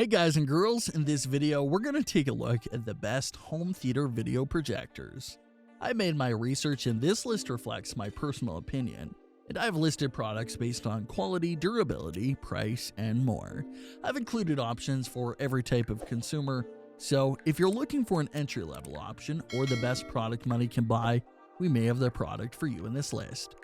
Hey guys and girls, in this video we're going to take a look at the best home theater video projectors. I made my research and this list reflects my personal opinion, and I've listed products based on quality, durability, price, and more. I've included options for every type of consumer, so if you're looking for an entry-level option or the best product money can buy, we may have the product for you in this list.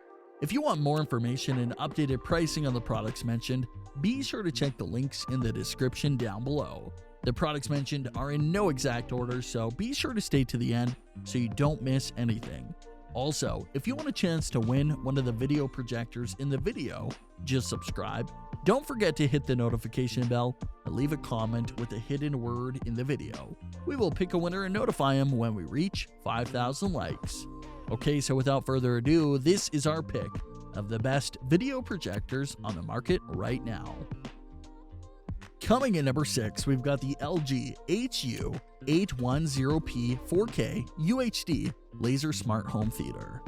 If you want more information and updated pricing on the products mentioned, be sure to check the links in the description down below. The products mentioned are in no exact order, so be sure to stay to the end so you don't miss anything. Also, if you want a chance to win one of the video projectors in the video, just subscribe. Don't forget to hit the notification bell and leave a comment with a hidden word in the video. We will pick a winner and notify him when we reach 5,000 likes. Okay, so without further ado, this is our pick of the best video projectors on the market right now. Coming in number 6, we've got the LG HU810P 4K UHD Laser Smart Home Theater.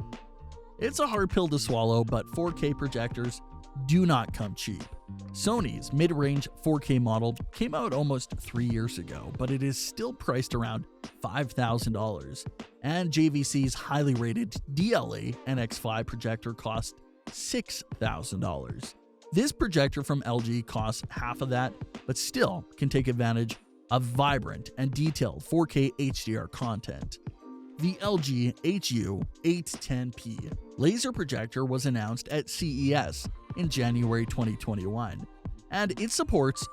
It's a hard pill to swallow, but 4K projectors do not come cheap. Sony's mid-range 4K model came out almost 3 years ago, but it is still priced around $5,000, and JVC's highly rated DLA NX5 projector cost $6,000. This projector from LG costs half of that, but still can take advantage of vibrant and detailed 4K HDR content. The LG HU810P laser projector was announced at CES in January 2021, and it supports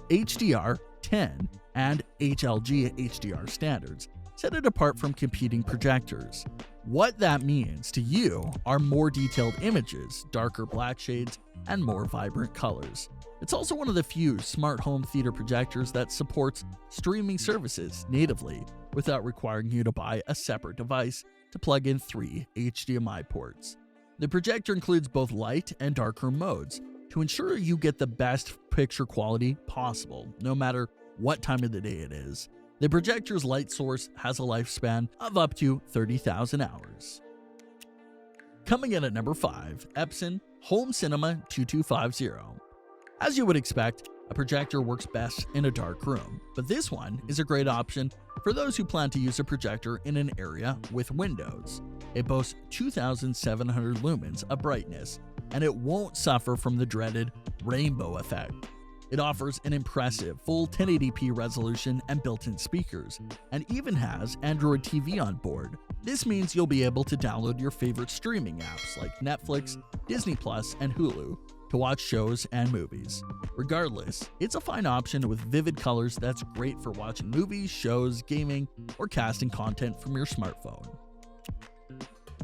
HDR10 and HLG HDR standards, set it apart from competing projectors. What that means to you are more detailed images, darker black shades, and more vibrant colors. It's also one of the few smart home theater projectors that supports streaming services natively without requiring you to buy a separate device to plug in 3 HDMI ports. The projector includes both light and darkroom modes to ensure you get the best picture quality possible, no matter what time of the day it is. The projector's light source has a lifespan of up to 30,000 hours. Coming in at number 5, EPSON Home Cinema 2250. As you would expect, a projector works best in a dark room, but this one is a great option for those who plan to use a projector in an area with windows. It boasts 2,700 lumens of brightness, and it won't suffer from the dreaded rainbow effect. It offers an impressive full 1080p resolution and built-in speakers, and even has Android TV on board. This means you'll be able to download your favorite streaming apps like Netflix, Disney+, and Hulu to watch shows and movies. Regardless, it's a fine option with vivid colors that's great for watching movies, shows, gaming, or casting content from your smartphone.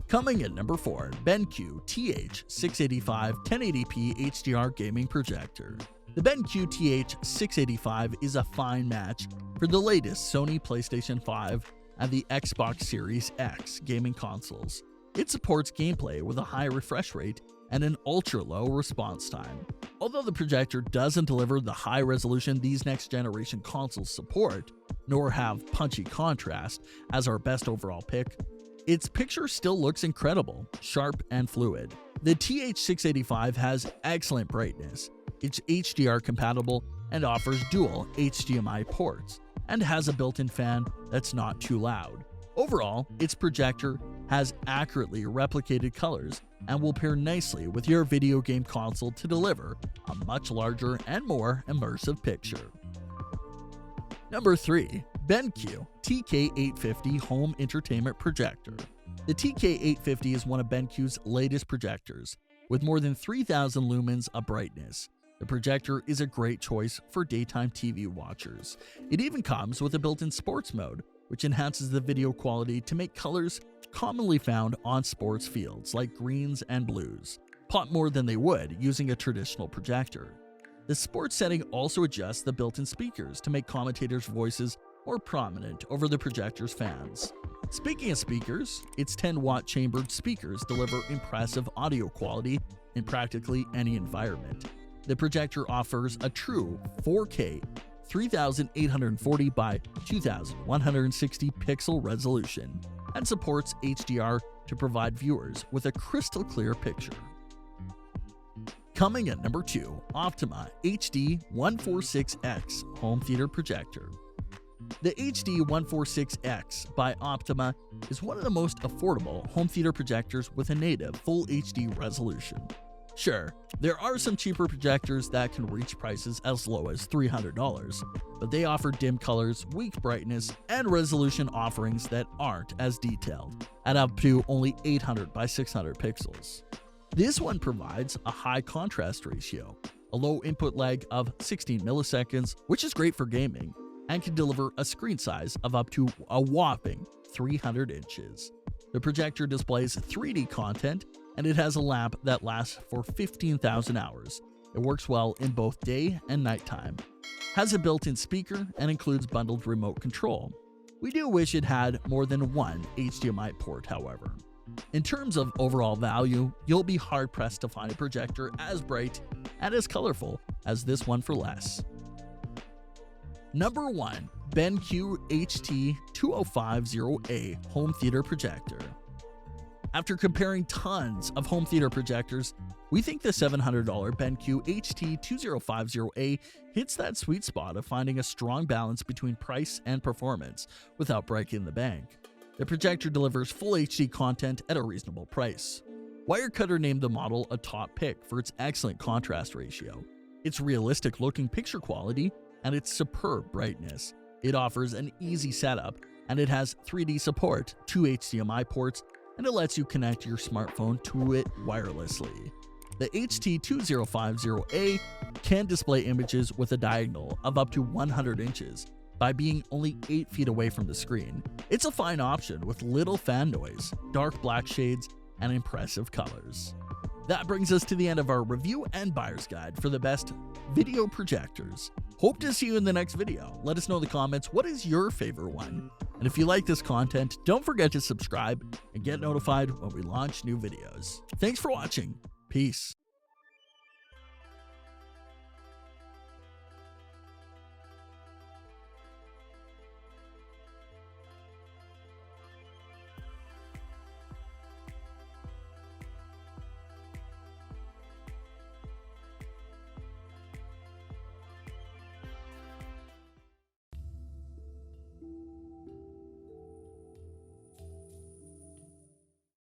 Coming in number 4, BENQ TH685 1080p HDR Gaming Projector. The BENQ TH685 is a fine match for the latest Sony PlayStation 5 and the Xbox Series X gaming consoles. It supports gameplay with a high refresh rate and an ultra-low response time. Although the projector doesn't deliver the high resolution these next-generation consoles support, nor have punchy contrast as our best overall pick, its picture still looks incredible, sharp, and fluid. The TH685 has excellent brightness. It's HDR compatible and offers dual HDMI ports, and has a built-in fan that's not too loud. Overall, its projector has accurately replicated colors and will pair nicely with your video game console to deliver a much larger and more immersive picture. Number 3. BENQ TK850 Home Entertainment Projector. The TK850 is one of BENQ's latest projectors, with more than 3,000 lumens of brightness. The projector is a great choice for daytime TV watchers. It even comes with a built-in sports mode, which enhances the video quality to make colors commonly found on sports fields like greens and blues pop more than they would using a traditional projector. The sports setting also adjusts the built-in speakers to make commentators' voices more prominent over the projector's fans. Speaking of speakers, its 10-watt chambered speakers deliver impressive audio quality in practically any environment. The projector offers a true 4K 3840 by 2160 pixel resolution and supports HDR to provide viewers with a crystal clear picture. Coming at number 2, OPTOMA HD 146X Home Theater Projector. The HD 146X by OPTOMA is one of the most affordable home theater projectors with a native Full HD resolution. Sure, there are some cheaper projectors that can reach prices as low as $300, but they offer dim colors, weak brightness, and resolution offerings that aren't as detailed, at up to only 800 by 600 pixels. This one provides a high contrast ratio, a low input lag of 16 milliseconds, which is great for gaming, and can deliver a screen size of up to a whopping 300 inches. The projector displays 3D content, and it has a lamp that lasts for 15,000 hours. It works well in both day and nighttime. Has a built-in speaker and includes bundled remote control. We do wish it had more than one HDMI port, however. In terms of overall value, you'll be hard-pressed to find a projector as bright and as colorful as this one for less. Number 1. BENQ HT2050A Home Theater Projector. After comparing tons of home theater projectors, we think the $700 BENQ HT2050A hits that sweet spot of finding a strong balance between price and performance without breaking the bank. The projector delivers full HD content at a reasonable price. Wirecutter named the model a top pick for its excellent contrast ratio, its realistic looking picture quality, and its superb brightness. It offers an easy setup, and it has 3D support, 2 HDMI ports, and it lets you connect your smartphone to it wirelessly. The HT2050A can display images with a diagonal of up to 100 inches by being only 8 feet away from the screen. It's a fine option with little fan noise, dark black shades, and impressive colors. That brings us to the end of our review and buyer's guide for the best video projectors. Hope to see you in the next video. Let us know in the comments what is your favorite one. And if you like this content, don't forget to subscribe and get notified when we launch new videos. Thanks for watching. Peace.